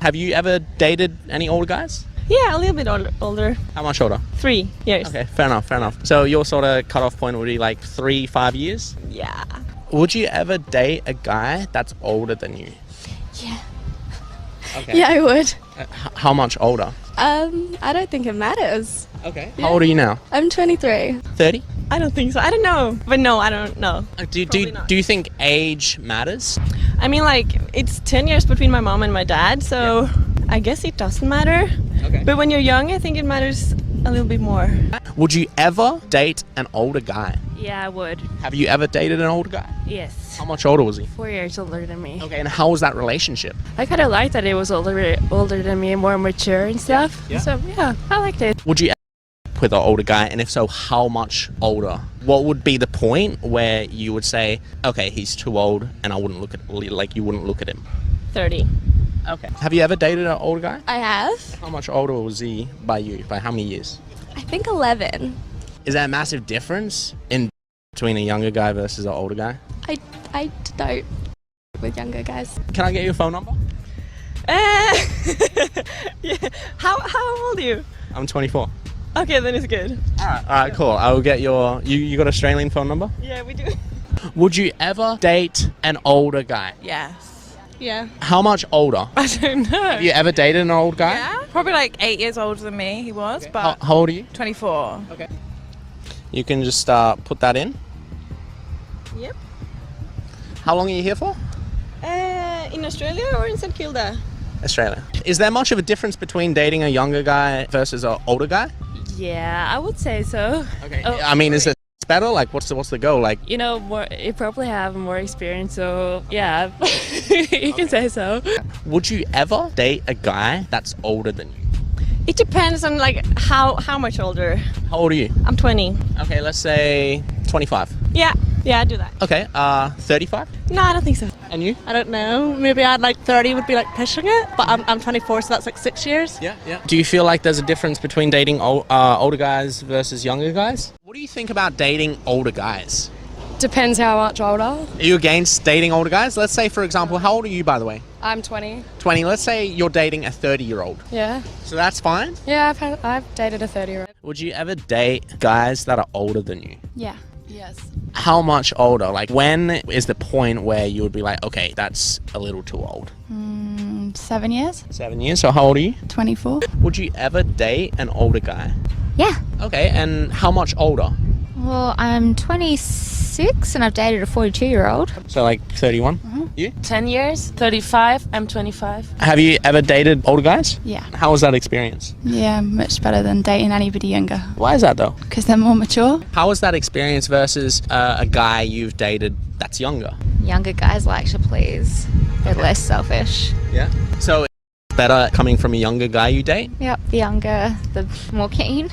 Have you ever dated any older guys? Yeah, a little bit older. How much older? 3 years. Okay, fair enough. So your sort of cutoff point would be like 3-5 years? Yeah. Would you ever date a guy that's older than you? Yeah. Okay. Yeah, I would. How much older? I don't think it matters. Okay. How old are you now? I'm 23. 30? I don't think so. I don't know. But no, I don't know. Do you think age matters? I mean, like, it's 10 years between my mom and my dad, so I guess it doesn't matter. Okay. But when you're young, I think it matters a little bit more. Would you ever date an older guy? Yeah, I would. Have you ever dated an older guy? Yes. How much older was he? 4 years older than me. Okay, and how was that relationship? I kind of liked that it was older than me, more mature and stuff. Yeah. So yeah, I liked it. Would you ever with an older guy, and if so, how much older? What would be the point where you would say, okay, he's too old, and I wouldn't look at you wouldn't look at him? 30. Okay. Have you ever dated an older guy? I have. How much older was he by you? By how many years? I think 11. Is there a massive difference in between a younger guy versus an older guy? I don't with younger guys. Can I get your phone number? Yeah. How old are you? I'm 24. Okay, then it's good. All right, cool. I will get your. You got Australian phone number? Yeah, we do. Would you ever date an older guy? Yes. Yeah. How much older? I don't know. Have you ever dated an old guy? Yeah. Probably like 8 years older than me, he was, How, but how old are you? 24. Okay. You can just put that in. Yep. How long are you here for? In Australia or in St Kilda? Australia. Is there much of a difference between dating a younger guy versus an older guy? Yeah, I would say so. Okay. Oh, I mean, is it better? Like, what's the goal? Like, You know, you probably have more experience, so yeah, you can say so. would you ever date a guy that's older than you? It depends on like how much older. How old are you? I'm 20. Okay, let's say 25. Yeah, I do that. Okay, 35? No, I don't think so. And you? I don't know. Maybe I'd like 30 would be like pushing it, but I'm 24, so that's like 6 years. Yeah. Do you feel like there's a difference between dating older guys versus younger guys? What do you think about dating older guys? Depends how much older. Are you against dating older guys? Let's say, for example, how old are you, by the way? I'm 20. 20. Let's say you're dating a 30-year-old. Yeah. So that's fine? Yeah, I've dated a 30-year-old. Would you ever date guys that are older than you? Yeah. Yes. How much older? Like, when is the point where you would be like, okay, that's a little too old? 7 years. 7 years. So how old are you? 24. Would you ever date an older guy? Yeah. Okay, and how much older? Well, I'm 26 and I've dated a 42-year-old. So like 31? You? 10 years, 35, I'm 25. Have you ever dated older guys? Yeah. How was that experience? Yeah, much better than dating anybody younger Why is that though? because they're more mature. How was that experience versus a guy you've dated that's younger? Younger guys like to please. They're less selfish. Yeah. So it's better coming from a younger guy you date? Yep, the younger, the more keen.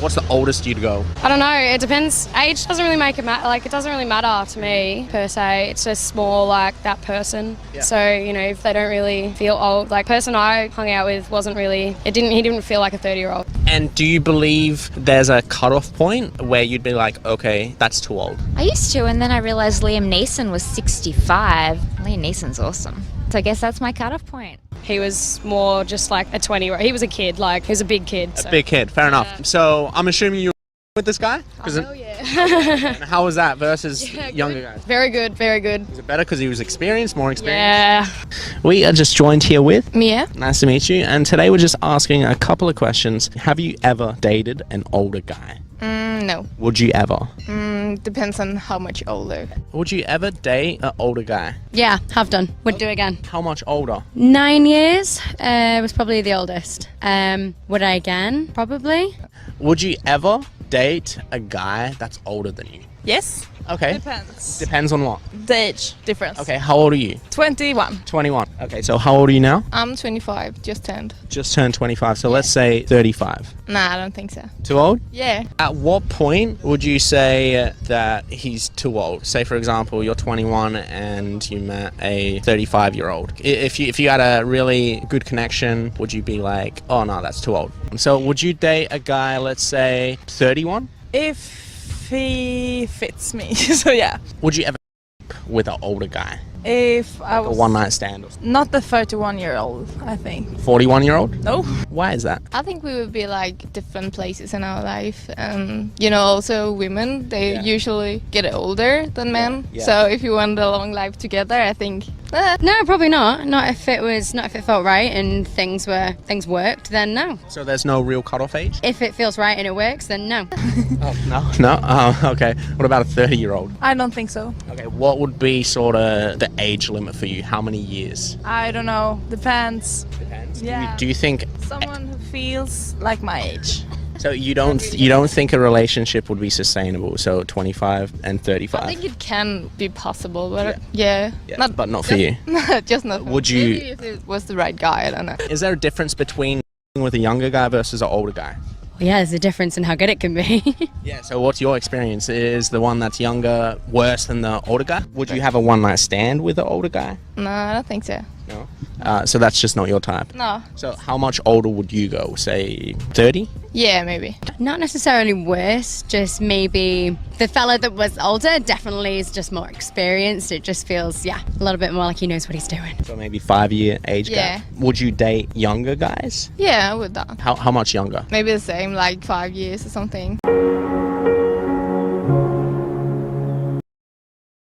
What's the oldest you'd go? I don't know. It depends. Age doesn't really make it matter. Like, it doesn't really matter to me per se. It's just more like that person. Yeah. So, you know, if they don't really feel old, like person I hung out with wasn't really. He didn't feel like a 30-year-old. And do you believe there's a cutoff point where you'd be like, okay, that's too old? I used to, and then I realised Liam Neeson was 65. Liam Neeson's awesome. So I guess that's my cutoff point. He was more just like a 20-year-old. He was a kid. Like, he was a big kid. A big kid, fair enough. So I'm assuming you were with this guy? Oh, yeah. And how was that versus younger guys? Very good. Very good. Was it better because he was experienced, more experienced? Yeah. We are just joined here with Mia? Nice to meet you. And today we're just asking a couple of questions. Have you ever dated an older guy? No. Would you ever? Depends on how much older. Would you ever date an older guy? Yeah, have done. Would do again. How much older? 9 years was probably the oldest. Would I again? Probably. Would you ever date a guy that's older than you? Yes. Okay. Depends. Depends on what? The age difference. Okay, how old are you? 21. 21. Okay, so how old are you now? I'm 25. Just turned. Just turned 25, so let's say 35. Nah, I don't think so. Too old? Yeah. At what point would you say that he's too old? Say, for example, you're 21 and you met a 35-year-old. If you had a really good connection, would you be like, oh no, that's too old? So would you date a guy, let's say, 31? If he fits me. So yeah. Would you ever with an older guy? If I A was one night stand or something. not the 31-year-old, I think. 41-year-old? No. Why is that? I think we would be like different places in our life. And, you know, also women, they Yeah. usually get older than men. Yeah. So if you want a long life together, I think. No, probably not. Not if it felt right and things worked, then no. So there's no real cutoff age? If it feels right and it works, then no. Oh, no. No? Oh, okay. What about a 30-year-old? I don't think so. Okay, what would be sort of the age limit for you? How many years? I don't know. Depends. Depends. Yeah. Do you think Someone who feels like my age. so? You don't think a relationship would be sustainable? So 25 and 35. I think it can be possible, but yeah. but not for you. Just not. for Would me. you- Maybe if it was the right guy, I don't know. Is there a difference between with a younger guy versus an older guy? Yeah, there's a difference in how good it can be. Yeah. So what's your experience? Is the one that's younger worse than the older guy? Would you have a one night stand with the older guy? No, I don't think so. No. So that's just not your type. No. So how much older would you go? Say 30? Yeah, maybe. Not necessarily worse, just maybe the fella that was older definitely is just more experienced. It just feels, a little bit more like he knows what he's doing. So maybe 5-year age Yeah. gap. Would you date younger guys? Yeah, I would that. How much younger? Maybe the same, like 5 years or something.